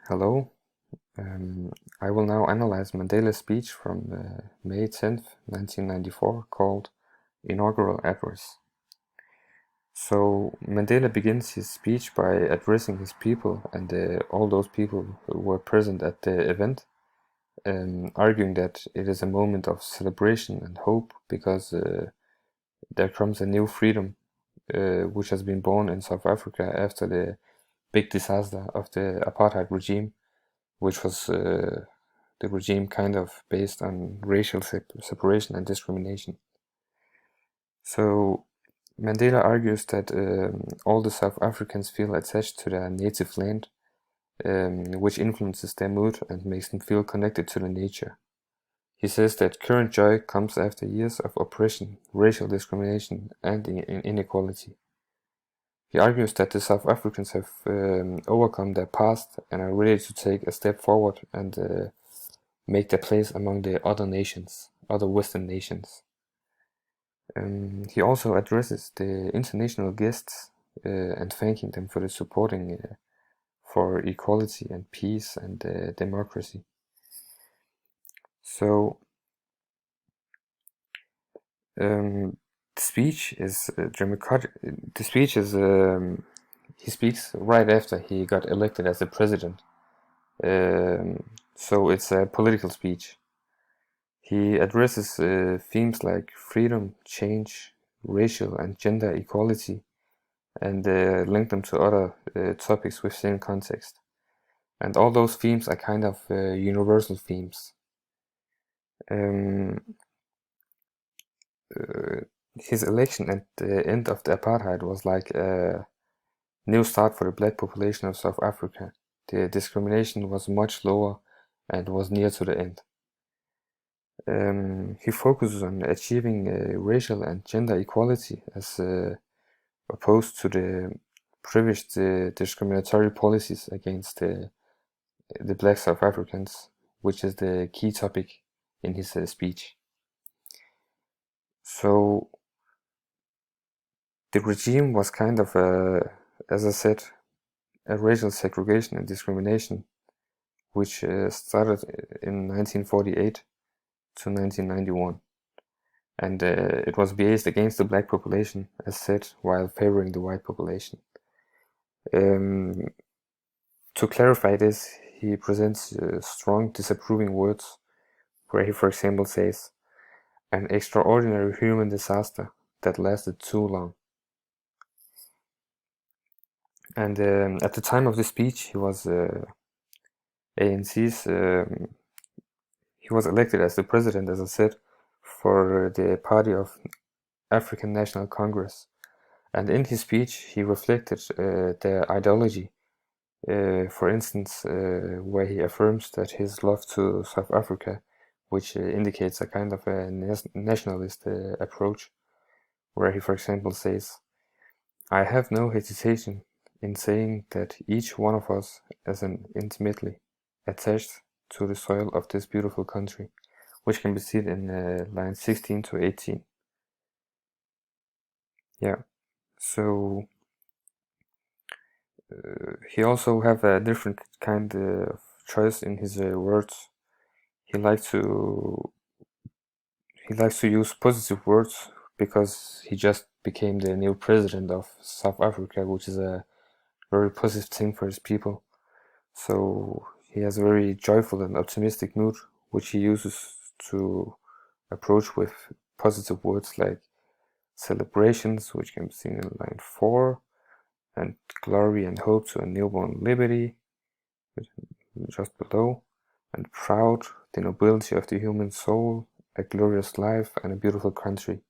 Hello. I will now analyze Mandela's speech from May 10th, 1994, called Inaugural Address. So Mandela begins his speech by addressing his people and all those people who were present at the event, arguing that it is a moment of celebration and hope because there comes a new freedom which has been born in South Africa after the big disaster of the apartheid regime, which was the regime kind of based on racial separation and discrimination. So Mandela argues that all the South Africans feel attached to their native land, which influences their mood and makes them feel connected to the nature. He says that current joy comes after years of oppression, racial discrimination, and inequality. He argues that the South Africans have overcome their past and are ready to take a step forward and make their place among the other Western nations. He also addresses the international guests and thanking them for the supporting for equality and peace and democracy. So the speech is dramatic. The speech is he speaks right after he got elected as the president. So it's a political speech. He addresses themes like freedom, change, racial and gender equality, and link them to other topics within context. And all those themes are kind of universal themes. Um, his election at the end of the apartheid was like a new start for the black population of South Africa. The discrimination was much lower and was near to the end. He focuses on achieving racial and gender equality as opposed to the previous discriminatory policies against the black South Africans, which is the key topic in his speech. So the regime was kind of, as I said, a racial segregation and discrimination, which started in 1948 to 1991. And it was based against the black population, as said, while favoring the white population. To clarify this, he presents strong disapproving words, where he, for example, says, "An extraordinary human disaster that lasted too long." And at the time of the speech, he was ANC's. He was elected as the president, as I said, for the Party of African National Congress. And in his speech, he reflected their ideology. For instance, where he affirms that his love to South Africa, which indicates a kind of a nationalist approach, where he, for example, says, "I have no hesitation in saying that each one of us is intimately attached to the soil of this beautiful country," which can be seen in lines 16 to 18. Yeah, so he also have a different kind of choice in his words. He likes to use positive words because he just became the new president of South Africa, which is a very positive thing for his people. So he has a very joyful and optimistic mood, which he uses to approach with positive words like celebrations, which can be seen in line 4, and glory and hope to a newborn liberty, just below, and proud, the nobility of the human soul, a glorious life, and a beautiful country.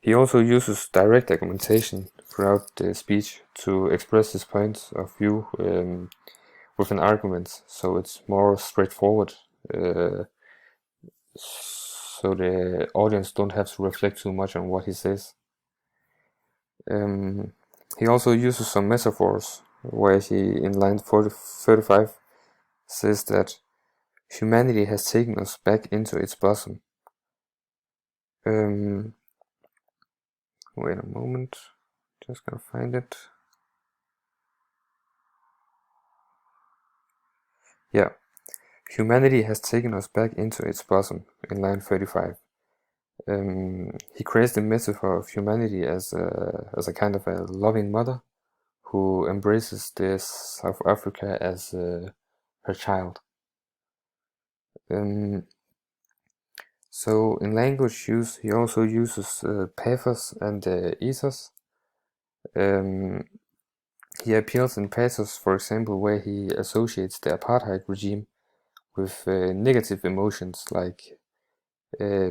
He also uses direct argumentation throughout the speech to express his points of view with an argument, so it's more straightforward, so the audience don't have to reflect too much on what he says. He also uses some metaphors, where he, in line 35, says that humanity has taken us back into its bosom. Wait a moment, just gonna find it. Yeah, humanity has taken us back into its bosom in line 35. He creates the metaphor of humanity as a kind of a loving mother who embraces this South Africa as her child. So in language use, he also uses pathos and ethos. He appeals in pathos, for example, where he associates the apartheid regime with negative emotions like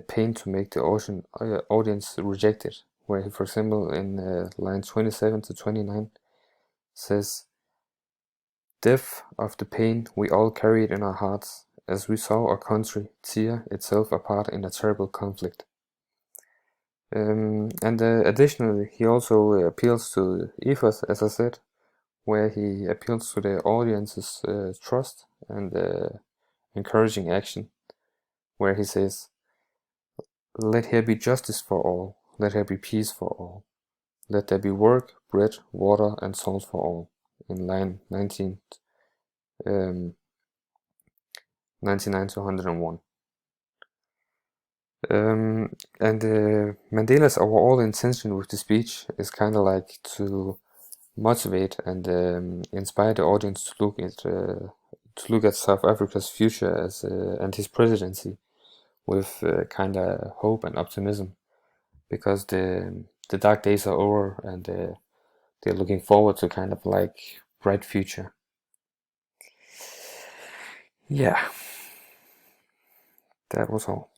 pain to make the audience reject it. Where he, for example, in line 27 to 29 says, "Death of the pain we all carried in our hearts as we saw our country tear itself apart in a terrible conflict." And additionally, he also appeals to ethos, as I said, where he appeals to the audience's trust and encouraging action, where he says, "Let here be justice for all, let here be peace for all, let there be work, bread, water, and salt for all," in line 99 to 101. And Mandela's overall intention with the speech is kind of like to motivate and inspire the audience to look at South Africa's future as and his presidency with kind of hope and optimism, because the dark days are over and they're looking forward to kind of like bright future. Yeah, that was all.